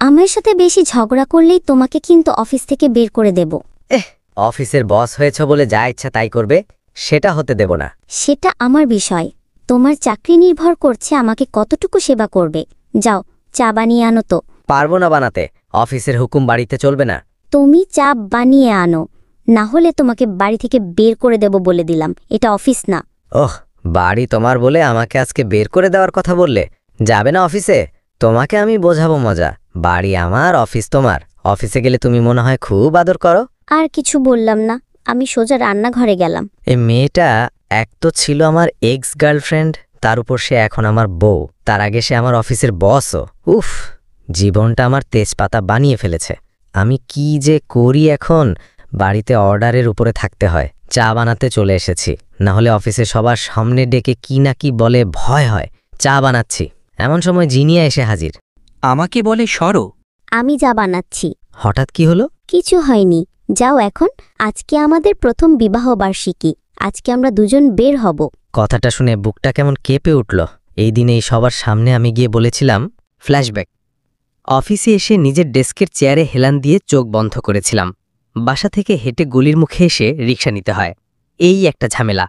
আমার সাথে বেশি ঝগড়া করলেই তোমাকে কিন্তু অফিস থেকে বের করে দেব। অফিসের বস হয়েছ বলে যা ইচ্ছা তাই করবে, সেটা হতে দেব না। সেটা আমার বিষয়। তোমার চাকরি নির্ভর করছে আমাকে কতটুকু সেবা করবে। যাও, চা বানিয়ে আনো তো। পারবো না বানাতে, অফিসের হুকুম বাড়িতে চলবে না। তুমি চা বানিয়ে আনো, না হলে তোমাকে বাড়ি থেকে বের করে দেব বলে দিলাম। এটা অফিস না। ওহ, বাড়ি তোমার বলে আমাকে আজকে বের করে দেওয়ার কথা বললে? যাবে না অফিসে? তোমাকে আমি বোঝাবো মজা। বাড়ি আমার, অফিস তোমার। অফিসে গেলে তুমি মনে হয় খুব আদর করো। আর কিছু বললাম না, আমি সোজা রান্নাঘরে গেলাম। এই মেয়েটা এক তো ছিল আমার এক্স গার্লফ্রেন্ড, তার উপর সে এখন আমার বউ, তার আগে সে আমার অফিসের বসও। উফ, জীবনটা আমার তেজপাতা বানিয়ে ফেলেছে। আমি কি যে করি এখন? বাড়িতে অর্ডারের উপরে থাকতে হয়। চা বানাতে চলে এসেছি, না হলে অফিসে সবার সামনে ডেকে কি না কি বলে ভয় হয়। চা বানাচ্ছি, এমন সময় জিনিয়া এসে হাজির। আমাকে বলে সরো। আমি যা বানাচ্ছি। হঠাৎ কি হলো? কিছু হয়নি, যাও এখন। আজকে আমাদের প্রথম বিবাহ বার্ষিকী। আজকে আমরা দুজন বের হব। কথাটা শুনে বুকটা কেমন কেঁপে উঠল। এই দিনেই সবার সামনে আমি গিয়ে বলেছিলাম। ফ্ল্যাশব্যাক। অফিসে এসে নিজের ডেস্কের চেয়ারে হেলান দিয়ে চোখ বন্ধ করেছিলাম। বাসা থেকে হেঁটে গলির মুখে এসে রিকশা নিতে হয়। এই একটা ঝামেলা।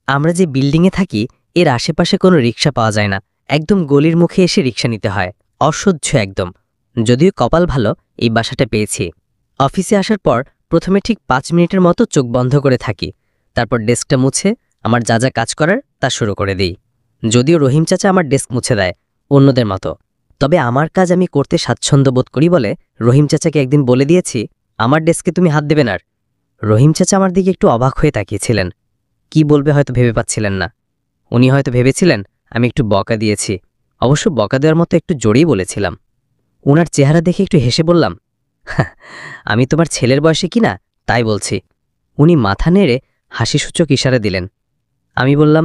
আমরা যে বিল্ডিংয়ে থাকি এর আশেপাশে কোনো রিকশা পাওয়া যায় না। একদম গলির মুখে এসে রিকশা নিতে হয়। অসহ্য একদম। যদিও কপাল ভালো, এই বাসাটা পেয়েছি। অফিসে আসার পর প্রথমে ঠিক 5 মিনিটের মতো চোখ বন্ধ করে থাকি। তারপর ডেস্কটা মুছে আমার যা যা কাজ করার তা শুরু করে দিই। যদিও রহিম চাচা আমার ডেস্ক মুছে দেয় অন্যদের মতো, তবে আমার কাজ আমি করতে স্বাচ্ছন্দ্য বোধ করি বলে রহিম চাচাকে একদিন বলে দিয়েছি, আমার ডেস্কে তুমি হাত দেবে না। রহিম চাচা আমার দিকে একটু অবাক হয়ে তাকিয়েছিলেন। কি বলবে হয়তো ভেবে পাচ্ছিলেন না। উনি হয়তো ভেবেছিলেন আমি একটু বকা দিয়েছি। অবশ্য বকা দেওয়ার মতো একটু জোরেই বলেছিলাম। ওনার চেহারা দেখে একটু হেসে বললাম, আমি তোমার ছেলের বয়সে কি না তাই বলছি। উনি মাথা নেড়ে হাসিসূচক ইশারা দিলেন। আমি বললাম,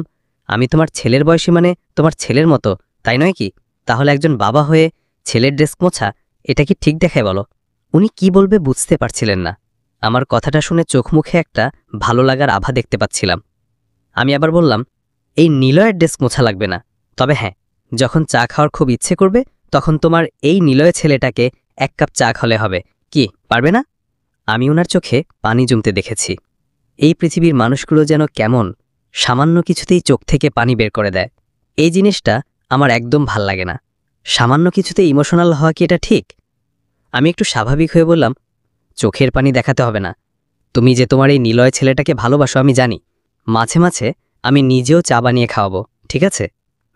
আমি তোমার ছেলের বয়সী মানে তোমার ছেলের মতো, তাই নয় কি? তাহলে একজন বাবা হয়ে ছেলের ডেস্ক মোছা এটা কি ঠিক দেখায় বলো? উনি কি বলবে বুঝতে পারছিলেন না। আমার কথাটা শুনে চোখ মুখে একটা ভালো লাগার আভা দেখতে পাচ্ছিলাম। আমি আবার বললাম, এই নিলয়ের ডেস্ক মোছা লাগবে না, তবে হ্যাঁ, যখন চা খাওয়ার খুব ইচ্ছে করবে তখন তোমার এই নিলয় ছেলেটাকে 1 কাপ চা খাওয়ালে হবে। কি পারবে না? আমি ওনার চোখে পানি জমতে দেখেছি। এই পৃথিবীর মানুষগুলো যেন কেমন, সামান্য কিছুতেই চোখ থেকে পানি বের করে দেয়। এই জিনিসটা আমার একদম ভাল লাগে না। সামান্য কিছুতে ইমোশনাল হওয়া কি এটা ঠিক? আমি একটু স্বাভাবিক হয়ে বললাম, চোখের পানি দেখাতে হবে না। তুমি যে তোমার এই নিলয় ছেলেটাকে ভালোবাসো আমি জানি। মাঝে মাঝে আমি নিজেও চা বানিয়ে খাওয়াবো, ঠিক আছে?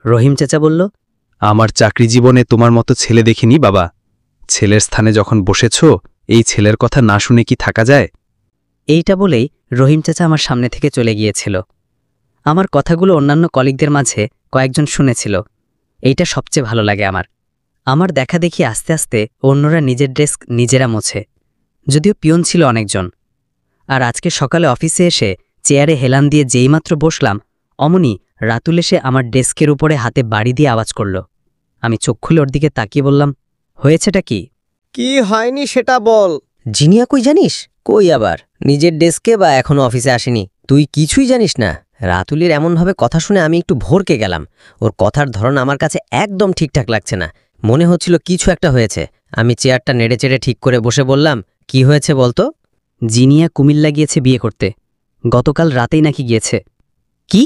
রহিম চাচা বলল, আমার চাকরি জীবনে তোমার মতো ছেলে দেখিনি বাবা। ছেলের স্থানে যখন বসেছ, এই ছেলের কথা না শুনে কি থাকা যায়? এইটা বলেই রহিম চাচা আমার সামনে থেকে চলে গিয়েছিল। আমার কথাগুলো অন্যান্য কলিগদের মাঝে কয়েকজন শুনেছিল। এইটা সবচেয়ে ভালো লাগে আমার। আমার দেখা দেখি আস্তে আস্তে অন্যরা নিজের ডেস্ক নিজেরা মোছে। যদিও পিয়ন ছিল অনেকজন। আর আজকে সকালে অফিসে এসে চেয়ারে হেলান দিয়ে যেইমাত্র বসলাম, অমনি রাতুল এসে আমার ডেস্কের উপরে হাতে বাড়ি দিয়ে আওয়াজ করল। আমি চোখ খুলে ওর দিকে তাকিয়ে বললাম, হয়েছেটা কি? কি হয়নি সেটা বল। জিনিয়া কই জানিস? কই আবার নিজের ডেস্কে বা এখনো অফিসে আসেনি? তুই কিছুই জানিস না। রাতুলের এমনভাবে কথা শুনে আমি একটু ভরকে গেলাম। ওর কথার ধরন আমার কাছে একদম ঠিকঠাক লাগছে না। মনে হচ্ছিল কিছু একটা হয়েছে। আমি চেয়ারটা নেড়ে চেড়ে ঠিক করে বসে বললাম, কি হয়েছে বলতো? জিনিয়া কুমিল্লা গিয়েছে বিয়ে করতে। গতকাল রাতেই নাকি গিয়েছে। কি?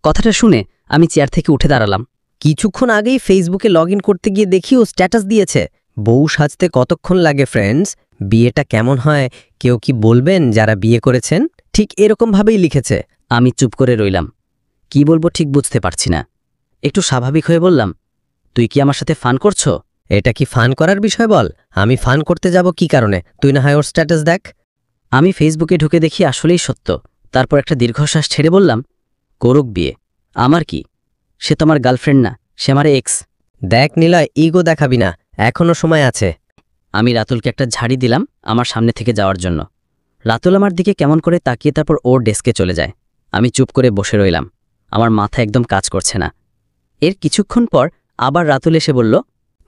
কথাটা শুনে আমি চেয়ার থেকে উঠে দাঁড়ালাম। কিছুক্ষণ আগেই ফেসবুকে লগ করতে গিয়ে দেখি ও স্ট্যাটাস দিয়েছে। বউ সাজতে কতক্ষণ লাগে ফ্রেন্ডস? বিয়েটা কেমন হয় কেউ কি বলবেন যারা বিয়ে করেছেন? ঠিক এরকমভাবেই লিখেছে। আমি চুপ করে রইলাম। কি বলবো ঠিক বুঝতে পারছি না। একটু স্বাভাবিক হয়ে বললাম, তুই কি আমার সাথে ফান করছো? এটা কি ফান করার বিষয় বল? আমি ফান করতে যাব কি কারণে? তুই না হয় ওর স্ট্যাটাস দেখ। আমি ফেসবুকে ঢুকে দেখি আসলেই সত্য। তারপর একটা দীর্ঘশ্বাস ছেড়ে বললাম, করুক বিয়ে, আমার কি? সে তো আমার গার্লফ্রেন্ড না, সে আমার এক্স। দেখ নিলয়, ইগো দেখাবি না, এখনো সময় আছে। আমি রাতুলকে একটা ঝাড়ি দিলাম আমার সামনে থেকে যাওয়ার জন্য। রাতুল আমার দিকে কেমন করে তাকিয়ে তারপর ওর ডেস্কে চলে যায়। আমি চুপ করে বসে রইলাম। আমার মাথা একদম কাজ করছে না। এর কিছুক্ষণ পর আবার রাতুল এসে বলল,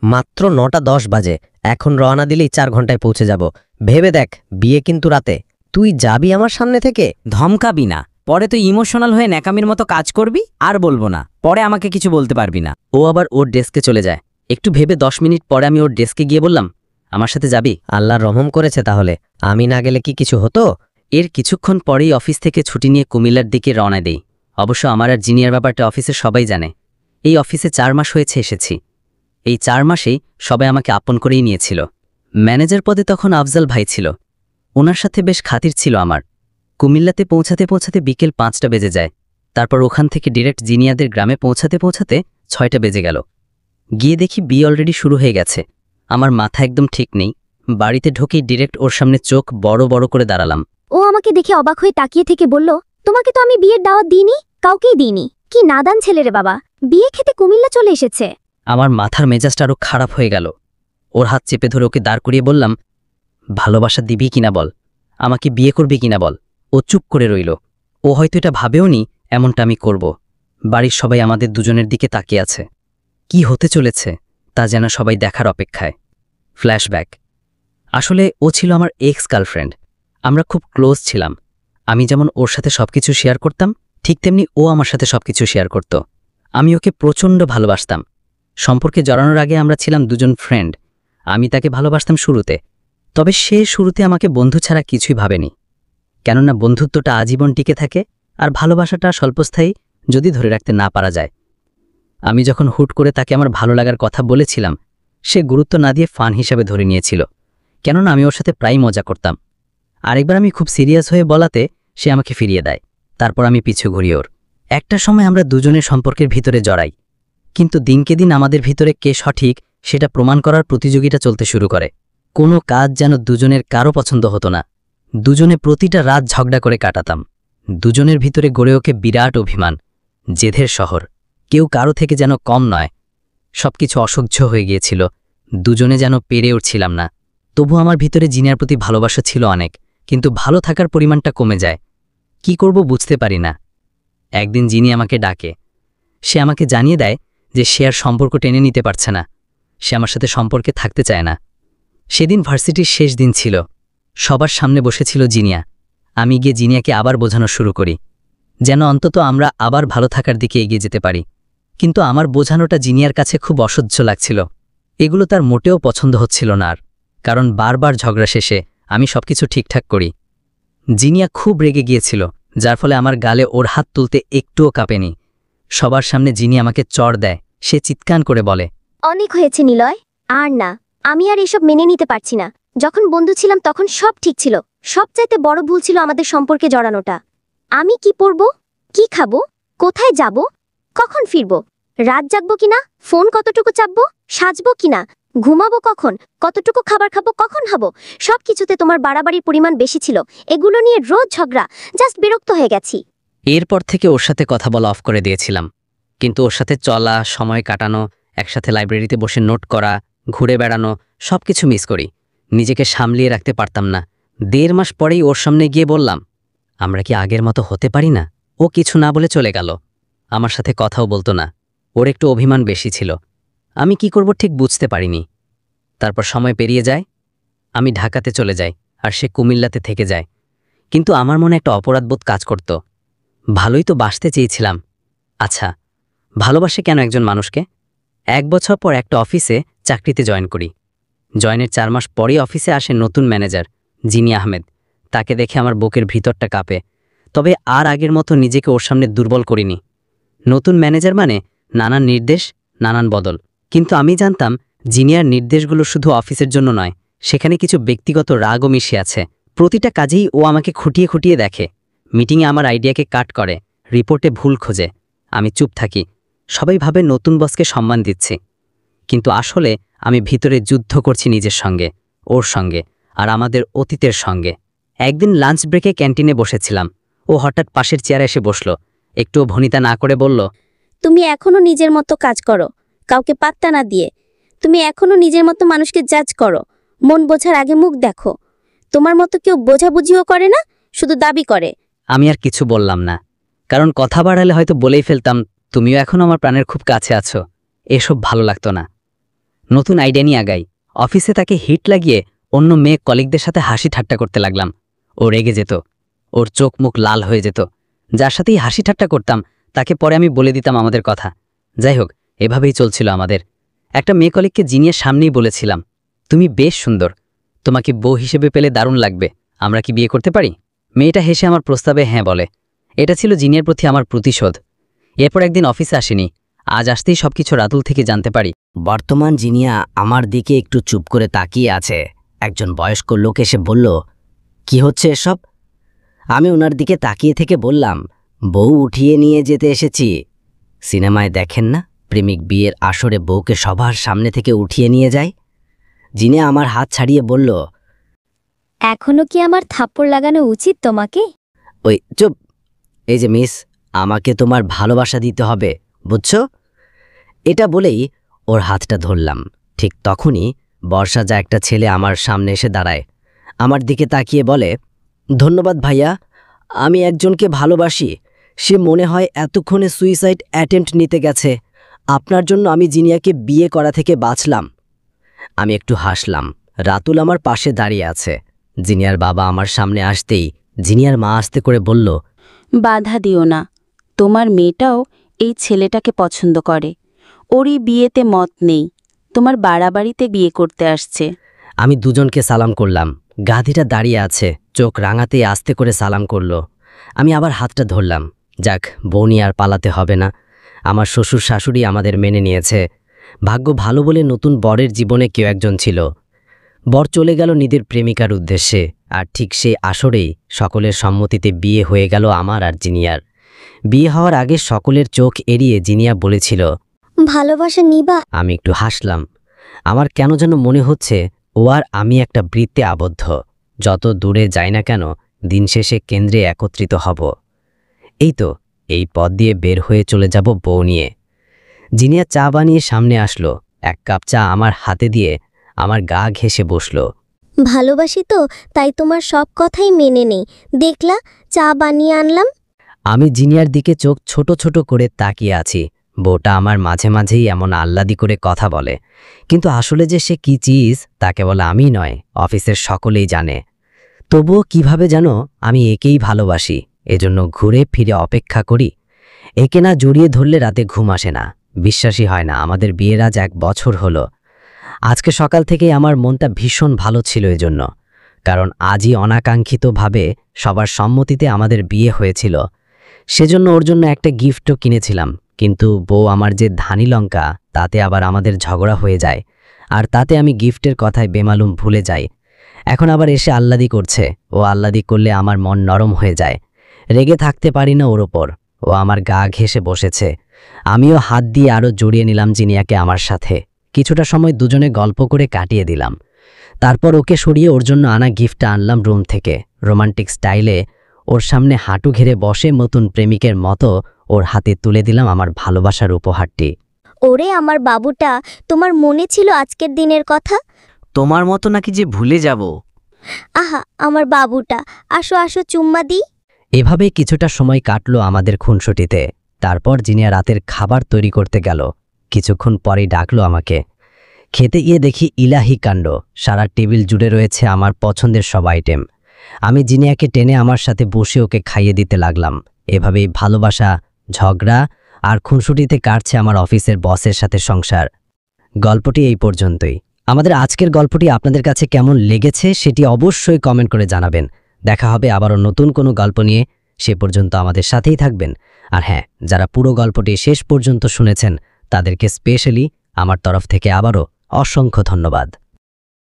মাত্র 9:10 বাজে, এখন রওনা দিলেই 4 ঘন্টায় পৌঁছে যাব। ভেবে দেখ, বিয়ে কিন্তু রাতে। তুই যাবি আমার সামনে থেকে? ধমকাবি না, পরে তুই ইমোশনাল হয়ে ন্যাকামির মতো কাজ করবি আর বলবো না, পরে আমাকে কিছু বলতে পারবি না। ও আবার ওর ডেস্কে চলে যায়। একটু ভেবে 10 মিনিট পরে আমি ওর ডেস্কে গিয়ে বললাম, আমার সাথে যাবি? আল্লাহ রহম করেছে তাহলে, আমি না গেলে কি কিছু হতো? এর কিছুক্ষণ পরেই অফিস থেকে ছুটি নিয়ে কুমিল্লার দিকে রওনা দেই। অবশ্য আমার আর জিনিয়ার ব্যাপারটা অফিসের সবাই জানে। এই অফিসে 4 মাস হয়েছে এসেছি। এই 4 মাসেই সবাই আমাকে আপন করেই নিয়েছিল। ম্যানেজার পদে তখন আফজাল ভাই ছিল। ওনার সাথে বেশ খাতির ছিল আমার। কুমিল্লাতে পৌঁছাতে পৌঁছাতে বিকেল 5টা বেজে যায়। তারপর ওখান থেকে ডিরেক্ট জিনিয়াদের গ্রামে পৌঁছাতে পৌঁছাতে 6টা বেজে গেল। গিয়ে দেখি বিয়ে অলরেডি শুরু হয়ে গেছে। আমার মাথা একদম ঠিক নেই। বাড়িতে ঢুকেই ডিরেক্ট ওর সামনে চোখ বড় বড় করে দাঁড়ালাম। ও আমাকে দেখে অবাক হয়ে তাকিয়ে থেকে বলল, তোমাকে তো আমি বিয়ের দাওয়াত দিইনি, কাউকেই দিইনি। কি নাদান ছেলে রে বাবা, বিয়ে খেতে কুমিল্লা চলে এসেছে। আমার মাথার মেজাজটা আরও খারাপ হয়ে গেল। ওর হাত চেপে ধরে ওকে দাঁড় করিয়ে বললাম, ভালোবাসা দিবি কিনা বল, আমাকে বিয়ে করবি কিনা বল। ও চুপ করে রইল। ও হয়তো এটা ভাবেও নি এমনটা আমি করব। বাড়ির সবাই আমাদের দুজনের দিকে তাকিয়ে আছে। কি হতে চলেছে তা যেন সবাই দেখার অপেক্ষায়। ফ্ল্যাশব্যাক। আসলে ও ছিল আমার এক্স গার্লফ্রেন্ড। আমরা খুব ক্লোজ ছিলাম। আমি যেমন ওর সাথে সবকিছু শেয়ার করতাম, ঠিক তেমনি ও আমার সাথে সবকিছু শেয়ার করত। আমি ওকে প্রচণ্ড ভালোবাসতাম। সম্পর্কে জড়ানোর আগে আমরা ছিলাম দুজন ফ্রেন্ড। আমি তাকে ভালোবাসতাম শুরুতে, তবে সে শুরুতে আমাকে বন্ধু ছাড়া কিছুই ভাবেনি। কেননা বন্ধুত্বটা আজীবন টিকে থাকে, আর ভালোবাসাটা স্বল্পস্থায়ী যদি ধরে রাখতে না পারা যায়। আমি যখন হুট করে তাকে আমার ভালো লাগার কথা বলেছিলাম, সে গুরুত্ব না দিয়ে ফান হিসাবে ধরে নিয়েছিল। কেননা আমি ওর সাথে প্রায় মজা করতাম। আরেকবার আমি খুব সিরিয়াস হয়ে বলাতে সে আমাকে ফিরিয়ে দেয়। তারপর আমি পিছু ঘুরি ওর। একটা সময় আমরা দুজনের সম্পর্কের ভিতরে জড়াই, কিন্তু দিনকে দিন আমাদের ভিতরে কে সঠিক সেটা প্রমাণ করার প্রতিযোগিতা চলতে শুরু করে। কোনো কাজ যেন দুজনের কারো পছন্দ হতো না। দুজনে প্রতিটা রাত ঝগড়া করে কাটাতাম। দুজনের ভিতরে গড়ে ওকে বিরাট অভিমান, জেদের শহর। কেউ কারো থেকে যেন কম নয়। সবকিছু অসহ্য হয়ে গিয়েছিল। দুজনে যেন পেরে উঠছিলাম না। তবু আমার ভিতরে জিনিয়ার প্রতি ভালোবাসা ছিল অনেক, কিন্তু ভালো থাকার পরিমাণটা কমে যায়। কি করব বুঝতে পারি না। একদিন জিনি আমাকে ডাকে। সে আমাকে জানিয়ে দেয় যে সে আর সম্পর্ক টেনে নিতে পারছে না। সে আমার সাথে সম্পর্কে থাকতে চায় না। সেদিন ভার্সিটির শেষ দিন ছিল। সবার সামনে বসেছিল জিনিয়া। আমি গিয়ে জিনিয়াকে আবার বোঝানো শুরু করি, যেন অন্তত আমরা আবার ভালো থাকার দিকে এগিয়ে যেতে পারি। কিন্তু আমার বোঝানোটা জিনিয়ার কাছে খুব অসহ্য লাগছিল। এগুলো তার মোটেও পছন্দ হচ্ছিল না আর, কারণ বারবার ঝগড়া শেষে আমি সবকিছু ঠিকঠাক করি। জিনিয়া খুব রেগে গিয়েছিল, যার ফলে আমার গালে ওর হাত তুলতে একটুও কাঁপেনি। সবার সামনে জিনি আমাকে চড় দেয়। সে চিৎকার করে বলে, অনেক হয়েছে নিলয়, আর না, আমি আর এসব মেনে নিতে পারছি না। যখন বন্ধু ছিলাম তখন সব ঠিক ছিল। সবচাইতে বড় ভুল ছিল আমাদের সম্পর্কে জড়ানোটা। আমি কি পরব, কি খাবো, কোথায় যাব, কখন ফিরব, রাত জাগবো কিনা, ফোন কতটুকু চাপবো, সাজবো কিনা, ঘুমাবো কখন, কতটুকু খাবার খাবো, কখন হব, সবকিছুতে তোমার বাড়াবাড়ির পরিমাণ বেশি ছিল। এগুলো নিয়ে রোজ ঝগড়া, জাস্ট বিরক্ত হয়ে গেছি। এরপর থেকে ওর সাথে কথা বলা অফ করে দিয়েছিলাম। কিন্তু ওর সাথে চলা, সময় কাটানো, একসাথে লাইব্রেরিতে বসে নোট করা, ঘুরে বেড়ানো, সবকিছু মিস করি। নিজেকে সামলিয়ে রাখতে পারতাম না। 1.5 মাস পরেই ওর সামনে গিয়ে বললাম, আমরা কি আগের মতো হতে পারি না? ও কিছু না বলে চলে গেল। আমার সাথে কথাও বলতো না। ওর একটু অভিমান বেশি ছিল। আমি কি করব ঠিক বুঝতে পারিনি। তারপর সময় পেরিয়ে যায়। আমি ঢাকাতে চলে যাই, আর সে কুমিল্লাতে থেকে যায়। কিন্তু আমার মনে একটা অপরাধবোধ কাজ করত। ভালোই তো বাসতে চেয়েছিলাম। আচ্ছা, ভালোবাসে কেন একজন মানুষকে? 1 বছর পর একটা অফিসে চাকরিতে জয়েন করি। জয়েনের 4 মাস পরেই অফিসে আসে নতুন ম্যানেজার জিনি আহমেদ। তাকে দেখে আমার বুকের ভিতরটা কাঁপে। তবে আর আগের মতো নিজেকে ওর সামনে দুর্বল করিনি। নতুন ম্যানেজার মানে নানান নির্দেশ, নানান বদল। কিন্তু আমি জানতাম জিনিয়ার নির্দেশগুলো শুধু অফিসের জন্য নয়, সেখানে কিছু ব্যক্তিগত রাগও মিশে আছে। প্রতিটা কাজেই ও আমাকে খুঁটিয়ে খুঁটিয়ে দেখে। মিটিংয়ে আমার আইডিয়াকে কাট করে, রিপোর্টে ভুল খোঁজে। আমি চুপ থাকি। সবাই ভাবে নতুন বসকে সম্মান দিচ্ছি, কিন্তু আসলে আমি ভিতরে যুদ্ধ করছি নিজের সঙ্গে, ওর সঙ্গে, আর আমাদের অতীতের সঙ্গে। একদিন লাঞ্চ ব্রেকে ক্যান্টিনে বসেছিলাম। ও হঠাৎ পাশের চেয়ারে এসে বসল। একটুও ভনিতা না করে বলল, তুমি এখনো নিজের মতো কাজ করো, কাউকে পাত্তা না দিয়ে। তুমি এখনো নিজের মতো মানুষকে জাজ করো। মন বোঝার আগে মুখ দেখো। তোমার মতো কেউ বোঝাবুঝিও করে না, শুধু দাবি করে। আমি আর কিছু বললাম না, কারণ কথা বাড়ালে হয়তো বলেই ফেলতাম, তুমিও এখনো আমার প্রাণের খুব কাছে আছো। এসব ভালো লাগতো না। নতুন আইডিয়া নিয়ে আগাই। অফিসে তাকে হিট লাগিয়ে অন্য মেয়ে কলিগদের সাথে হাসি ঠাট্টা করতে লাগলাম। ও রেগে যেত। ওর চোখ মুখ লাল হয়ে যেত। যার সাথেই হাসি ঠাট্টা করতাম তাকে পরে আমি বলে দিতাম আমাদের কথা। যাই হোক, এভাবেই চলছিল আমাদের। একটা মেয়ে কলিগকে জিনিয়ার সামনেই বলেছিলাম, তুমি বেশ সুন্দর, তোমাকে বউ হিসেবে পেলে দারুণ লাগবে, আমরা কি বিয়ে করতে পারি? মেয়েটা হেসে আমার প্রস্তাবে হ্যাঁ বলে। এটা ছিল জিনিয়ার প্রতি আমার প্রতিশোধ। এরপর একদিন অফিসে আসেনি, আজ আসতেই সবকিছু রাতুল থেকে জানতে পারি। বর্তমান জিনিয়া আমার দিকে একটু চুপ করে তাকিয়ে আছে। একজন বয়স্ক লোক এসে বলল, কি হচ্ছে এসব? আমি ওনার দিকে তাকিয়ে থেকে বললাম, বউ উঠিয়ে নিয়ে যেতে এসেছি। সিনেমায় দেখেন না, প্রেমিক বিয়ের আসরে বউকে সবার সামনে থেকে উঠিয়ে নিয়ে যায়? জিনিয়া আমার হাত ছাড়িয়ে বলল, এখনো কি আমার থাপ্পড় লাগানো উচিত তোমাকে? ওই চুপ। এই যে মিস, আমাকে তোমার ভালোবাসা দিতে হবে, বুঝছো? এটা বলেই ওর হাতটা ধরলাম। ঠিক তখনই বর্ষা যা একটা ছেলে আমার সামনে এসে দাঁড়ায়, আমার দিকে তাকিয়ে বলে, ধন্যবাদ ভাইয়া, আমি একজনকে ভালোবাসি। সে মনে হয় এতক্ষণে সুইসাইড অ্যাটেম্প্ট নিতে গেছে। আপনার জন্য আমি জিনিয়াকে বিয়ে করা থেকে বাঁচলাম। আমি একটু হাসলাম। রাতুল আমার পাশে দাঁড়িয়ে আছে। জিনিয়ার বাবা আমার সামনে আসতেই জিনিয়ার মা আস্তে করে বলল, বাধা দিও না, তোমার মেয়েটাও এই ছেলেটাকে পছন্দ করে। ওরই বিয়েতে মত নেই, তোমার বাড়াবাড়িতে বিয়ে করতে আসছে। আমি দুজনকে সালাম করলাম। গাধিটা দাঁড়িয়ে আছে, চোখ রাঙাতেই আস্তে করে সালাম করল। আমি আবার হাতটা ধরলাম। যাক, বউনি আর পালাতে হবে না। আমার শ্বশুর শাশুড়ি আমাদের মেনে নিয়েছে। ভাগ্য ভালো বলে নতুন বরের জীবনে কেউ একজন ছিল। বর চলে গেল নিজের প্রেমিকার উদ্দেশ্যে, আর ঠিক সেই আসরেই সকলের সম্মতিতে বিয়ে হয়ে গেল আমার আর জিনিয়ার। বিয়ে হওয়ার আগে সকলের চোখ এড়িয়ে জিনিয়া বলেছিল, ভালোবাসা নিবা? আমি একটু হাসলাম। আমার কেন যেন মনে হচ্ছে ও আর আমি একটা বৃত্তে আবদ্ধ। যত দূরে যাই না কেন, দিন শেষে কেন্দ্রে একত্রিত হব। এই তো, এই পথ দিয়ে বের হয়ে চলে যাব বউ নিয়ে। জিনিয়া চা বানিয়ে সামনে আসলো। এক কাপ চা আমার হাতে দিয়ে আমার গা ঘেঁষে বসল। ভালোবাসি তো, তাই তোমার সব কথাই মেনে নেই। দেখলা, চা বানিয়ে আনলাম। আমি জিনিয়ার দিকে চোখ ছোট ছোট করে তাকিয়ে আছি। বউটা আমার মাঝে মাঝেই এমন আহ্লাদি করে কথা বলে, কিন্তু আসলে যে সে কি চিজ তা কেবল আমি নয়, অফিসের সকলেই জানে। তবুও কিভাবে যেন আমি একেই ভালোবাসি, এজন্য ঘুরে ফিরে অপেক্ষা করি। একে না জড়িয়ে ধরলে রাতে ঘুম আসে না। বিশ্বাসই হয় না আমাদের বিয়ের আজ 1 বছর হলো। আজকে সকাল থেকেই আমার মনটা ভীষণ ভালো ছিল এজন্য, কারণ আজই অনাকাঙ্ক্ষিতভাবে সবার সম্মতিতে আমাদের বিয়ে হয়েছিল। সেজন্য ওর জন্য একটা গিফটও কিনেছিলাম, কিন্তু বউ আমার যে ধানি লঙ্কা, তাতে আবার আমাদের ঝগড়া হয়ে যায়, আর তাতে আমি গিফটের কথায় বেমালুম ভুলে যাই। এখন আবার এসে আহ্লাদি করছে। ও আহ্লাদি করলে আমার মন নরম হয়ে যায়। রেগে থাকতে পারি না ওর ওপর। ও আমার গা ঘেঁষে বসেছে। আমিও হাত দিয়ে আরও জড়িয়ে নিলাম জিনিয়াকে আমার সাথে। কিছুটা সময় দুজনে গল্প করে কাটিয়ে দিলাম। তারপর ওকে সরিয়ে ওর জন্য আনা গিফটটা আনলাম রুম থেকে। রোমান্টিক স্টাইলে ওর সামনে হাঁটু ঘেরে বসে নতুন প্রেমিকের মতো ওর হাতে তুলে দিলাম আমার ভালোবাসার উপহারটি। ওরে আমার বাবুটা, তোমার মনে ছিল আজকের দিনের কথা? তোমার মতো নাকি যে ভুলে যাব? আহা, আমার বাবুটা, আসো আসো, চুম্মা দিই। এভাবেই কিছুটা সময় কাটলো আমাদের খুনসুটিতে। তারপর জিনিয়া রাতের খাবার তৈরি করতে গেল। কিছুক্ষণ পরেই ডাকলো আমাকে। খেতে গিয়ে দেখি ইলাহি কাণ্ড, সারা টেবিল জুড়ে রয়েছে আমার পছন্দের সব আইটেম। আমি জিনিয়াকে টেনে আমার সাথে বসে ওকে খাইয়ে দিতে লাগলাম। এভাবেই ভালোবাসা, ঝগড়া আর খুনসুটিতে কাটছে আমার অফিসের বসের সাথে সংসার। গল্পটি এই পর্যন্তই। আমাদের আজকের গল্পটি আপনাদের কাছে কেমন লেগেছে সেটি অবশ্যই কমেন্ট করে জানাবেন। দেখা হবে আবারও নতুন কোনো গল্প নিয়ে। সে পর্যন্ত আমাদের সাথেই থাকবেন। আর হ্যাঁ, যারা পুরো গল্পটি শেষ পর্যন্ত শুনেছেন তাদেরকে স্পেশালি আমার তরফ থেকে আবারও অসংখ্য ধন্যবাদ।